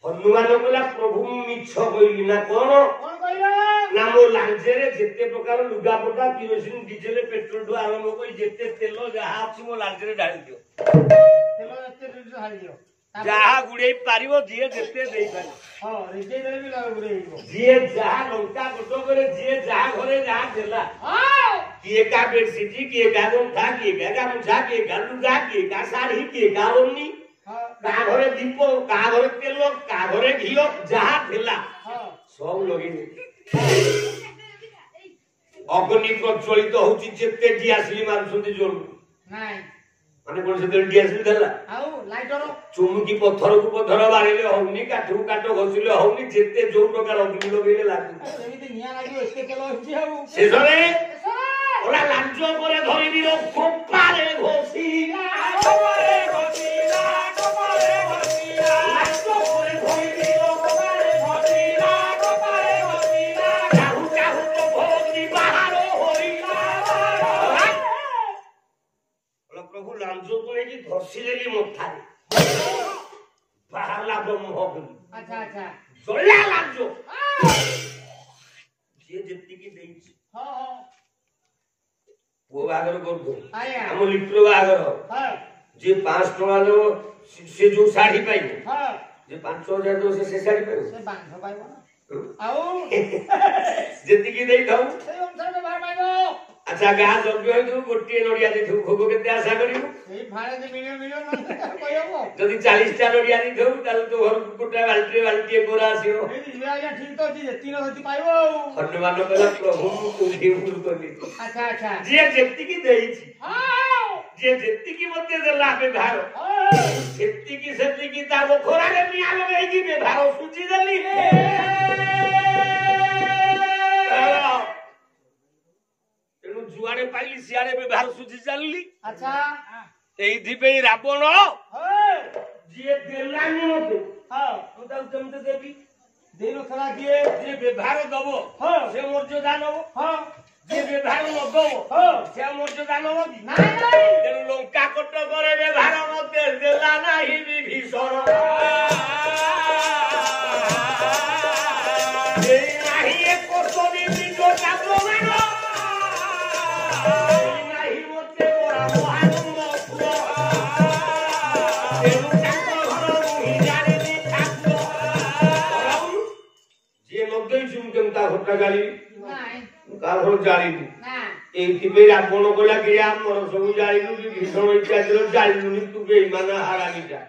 हनुमान कहला प्रभु मिछ कहली ना कौन ना मो लांचे जिते प्रकार लुगापटा किरोसिन डीजेल पेट्रोल ठू आरंभ कर जिते तेल जहाँ अच्छी मो लांचे ढाली दियो जहाँ गुड़े पारिबो जीए जिते देई पारे जीए जहाँ लंका गोटो करे जीए जहाँ घरे जहाँ देला किए का बेडशीट किए का गंठा किए का गामछा किए का लुगा किए का साड़ी किए का ओढ़नी का घरे दीप का घरे तेल का घरे घियो जहाँ देला सब लगे अग्नि प्रज्वलित होची जेते दियासली मारुछंती जोर नाही माने कोन से दियासली देला आउ लाइटर चुमुकी पत्थर को पत्थर बारेले होनी काठू काटो घसिले होनी जेते जो प्रकार अग्नि लगेले लागु एमिति निया लागियो एते केलो होची आउ शेषरे ओला लांजो करे धरि दिलो कोपारे घसिला कोपारे घसिला कोपारे घसिला लांजो करे धरि दिलो कोपारे घसिला कोपारे घसिला काहू काहू तो भोगनी बाहारो होइला ओला प्रभु लांजो करे की धसिलेली मोठारी बाहरला ब्रह्म होगनी अच्छा अच्छा जोला लांजो जे जेति की देइछि हां हां वो बागर करतो हम लिप्रो बागर जे 5 टका लो से जो साड़ी पाई जे 5000 दो से साड़ी पाई से बांध पाइबो ना आउ जेति की देई दऊ से अनुसार में बाहर पाइबो अच्छा गा जग्य होई तू गोटी नडिया दे थू भोग केते आशा करिवो ए भाड़े दे मिलियन मिलियन कहबो जदी 40 टा नडिया दी थू ताल तो घर गोटा बाल्टी कोरा आसीओ ए दिया या ठीक तो जी तीन होती पाइबो हनुमान कहला प्रभु तुझे भूल करली अच्छा अच्छा जे जेति की देई छी हां जे जेति की मते देला व्यवहार जेति की ताबो खोरा रे मिया लगई की व्यवहार सुची देली जुआड़े पाइली सियाड़े व्यवहार सुझी चलली अच्छा एही पे रावण जे देलानी मते हां तू त केमते देबी देनो थला जे व्यवहार दबो से मर्यादा नबो जे व्यवहार न दबो से मर्यादा नबो नाही नाही तेनु लंका कट करे व्यवहार मते देला नाही विभीषण जे नाही एक कोसोनी बिजो ताबो मानो नाही मते मोरा मोहानंद पुआ तेनु ताको घर मुहि जाने दी ठाकुर जे नदै जुम केमता घटा गाली नाही का घर जाली ना एथि पे रावण कोला कि हमर सब जाली भीषण इत्यादि जाली तू बेईमान हारामी जा